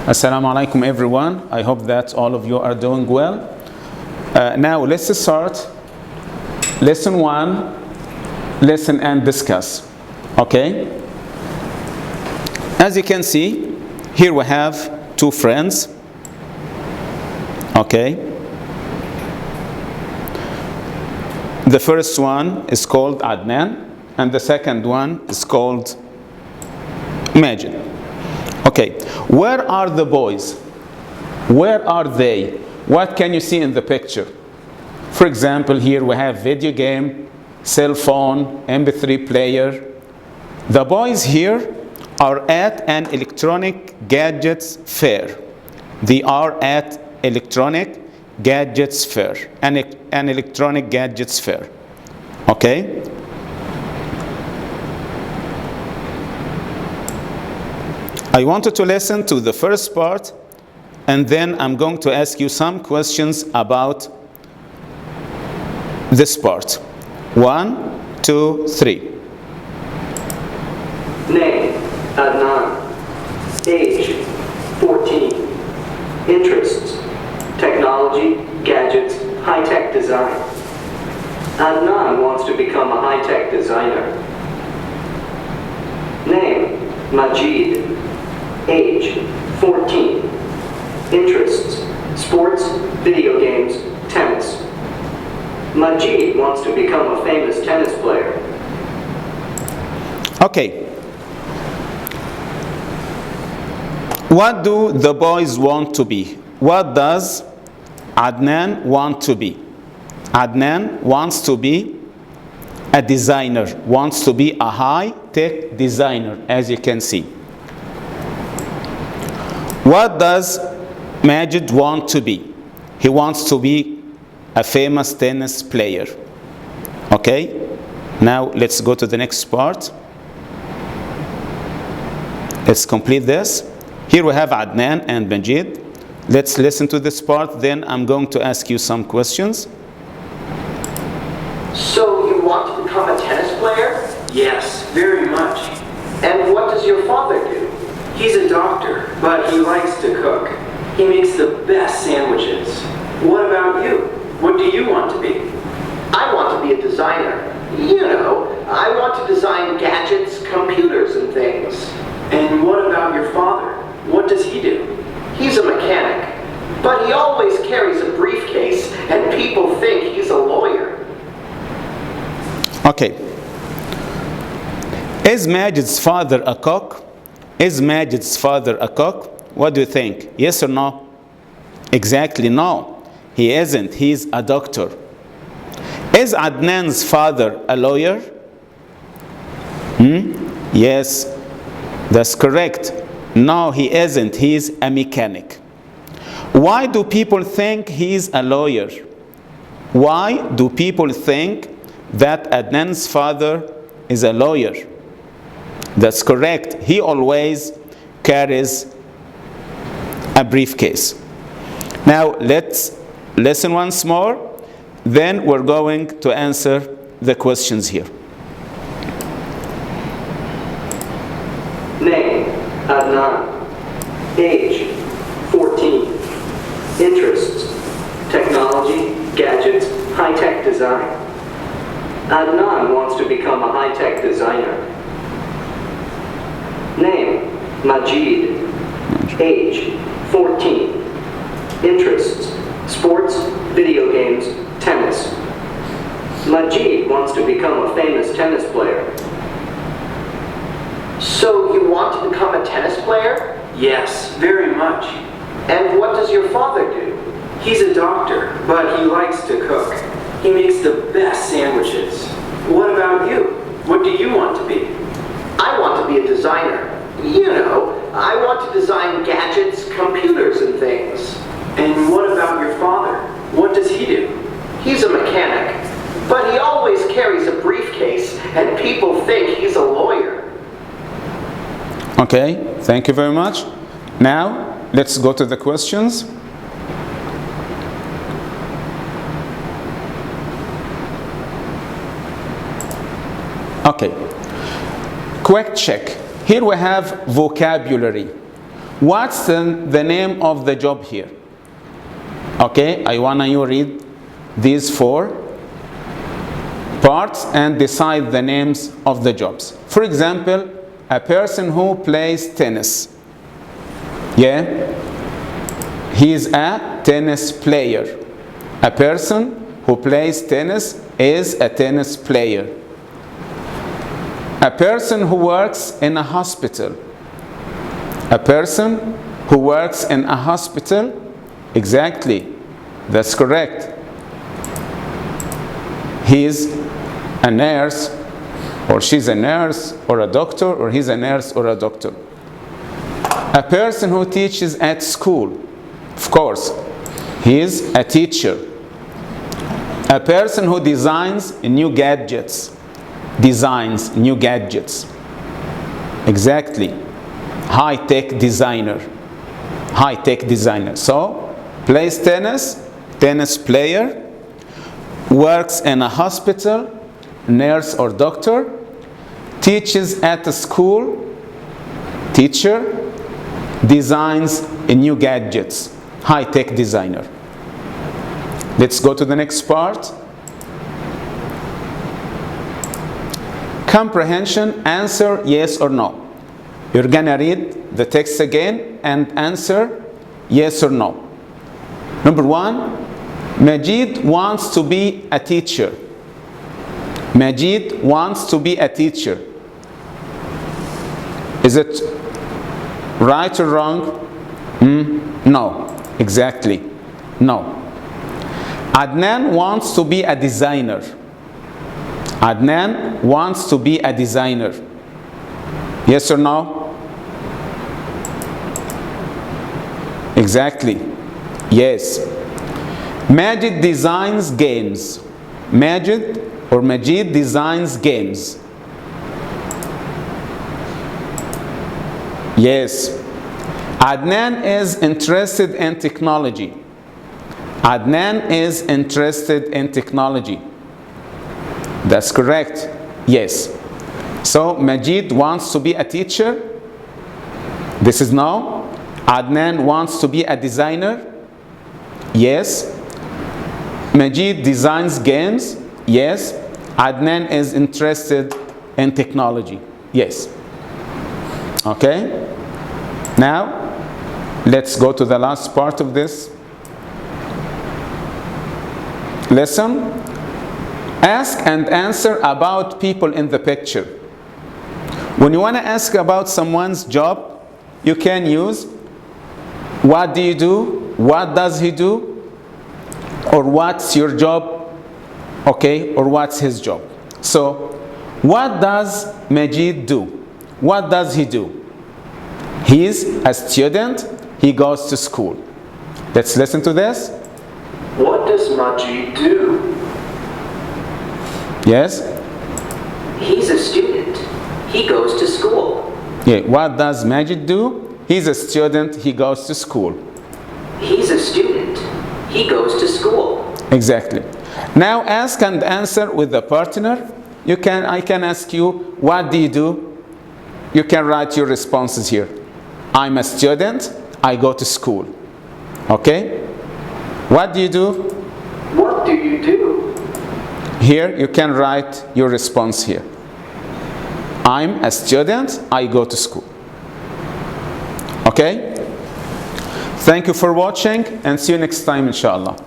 Assalamu alaikum everyone. I hope that all of you are doing well. Now let's start lesson 1, listen and discuss. Okay? As you can see, here we have two friends. Okay? The first one is called Adnan and the second one is called Majid. Okay, where are the boys? Where are they? What can you see in the picture? For example, here we have video game, cell phone, MP3 player. The boys here are at an electronic gadgets fair. They are at electronic gadgets fair, an electronic gadgets fair. Okay? I wanted to listen to the first part, and then I'm going to ask you some questions about this part. 1, 2, 3. Name, Adnan. Age, 14. Interests, technology, gadgets, high-tech design. Adnan wants to become a high-tech designer. Name, Majid. Age, 14. Interests, sports, video games, tennis. Majid wants to become a famous tennis player. Okay. What do the boys want to be? What does Adnan want to be? Adnan wants to be a designer, wants to be a high-tech designer, as you can see. What does Majid want to be? He wants to be a famous tennis player. Okay? Now let's go to the next part. Let's complete this. Here we have Adnan and Majid. Let's listen to this part, then I'm going to ask you some questions. So you want to become a tennis player? Yes, very much. And what does your father do? He's a doctor, but he likes to cook. He makes the best sandwiches. What about you? What do you want to be? I want to be a designer. You know, I want to design gadgets, computers, and things. And what about your father? What does he do? He's a mechanic, but he always carries a briefcase, and people think he's a lawyer. Okay. Is Majid's father a cook? Is Majid's father a cook? What do you think? Yes or no? Exactly no. He isn't. He's a doctor. Is Adnan's father a lawyer? Yes, that's correct. No, he isn't. He's a mechanic. Why do people think he's a lawyer? Why do people think that Adnan's father is a lawyer? That's correct. He always carries a briefcase. Now let's listen once more. Then we're going to answer the questions here. Name, Adnan. Age, 14. Interests, technology, gadgets, high-tech design. Adnan wants to become a high-tech designer. Name, Majid. Age, 14. Interests, sports, video games, tennis. Majid wants to become a famous tennis player. So you want to become a tennis player? Yes, very much. And what does your father do? He's a doctor, but he likes to cook. He makes the best sandwiches. What about you? What do you want to be? I want to be a designer. You know, I want to design gadgets, computers, and things. And what about your father? What does he do? He's a mechanic, but he always carries a briefcase, and people think he's a lawyer. Okay, thank you very much. Now, let's go to the questions. Okay, quick check. Here we have vocabulary. What's the name of the job here? Okay, I want you read these 4 parts and decide the names of the jobs. For example, a person who plays tennis. Yeah, he is a tennis player. A person who plays tennis is a tennis player. A person who works in a hospital. A person who works in a hospital. Exactly, that's correct. He is a nurse, or she's a nurse, or a doctor, or he's a nurse or a doctor. A person who teaches at school, of course, he is a teacher. A person who designs new gadgets, designs new gadgets. Exactly, high-tech designer, high-tech designer. So, plays tennis, tennis player, works in a hospital, nurse or doctor, teaches at a school, teacher, designs new gadgets, high-tech designer. Let's go to the next part. Comprehension, answer yes or no. You're gonna read the text again and answer yes or no. Number 1, Majid wants to be a teacher. Majid wants to be a teacher. Is it right or wrong? No, exactly, no. Adnan wants to be a designer. Adnan wants to be a designer. Yes or no? Exactly, yes. Majid designs games. Majid or Majid designs games. Yes. Adnan is interested in technology. Adnan is interested in technology. That's correct. Yes. So Majid wants to be a teacher. This is no. Adnan wants to be a designer. Yes. Majid designs games. Yes. Adnan is interested in technology. Yes. Okay. Now, let's go to the last part of this lesson. Ask and answer about people in the picture. When you want to ask about someone's job, you can use what do you do, what does he do, or what's your job, okay, or what's his job. So, what does Majid do? What does he do? He's a student, he goes to school. Let's listen to this. What does Majid do? Yes? He's a student. He goes to school. Yeah, what does Majid do? He's a student, he goes to school. He's a student. He goes to school. Exactly. Now ask and answer with the partner. I can ask you, what do you do? You can write your responses here. I'm a student, I go to school. Okay? What do you do? What do you do? Here you can write your response here. I'm a student, I go to school. Okay? Thank you for watching and see you next time, inshallah.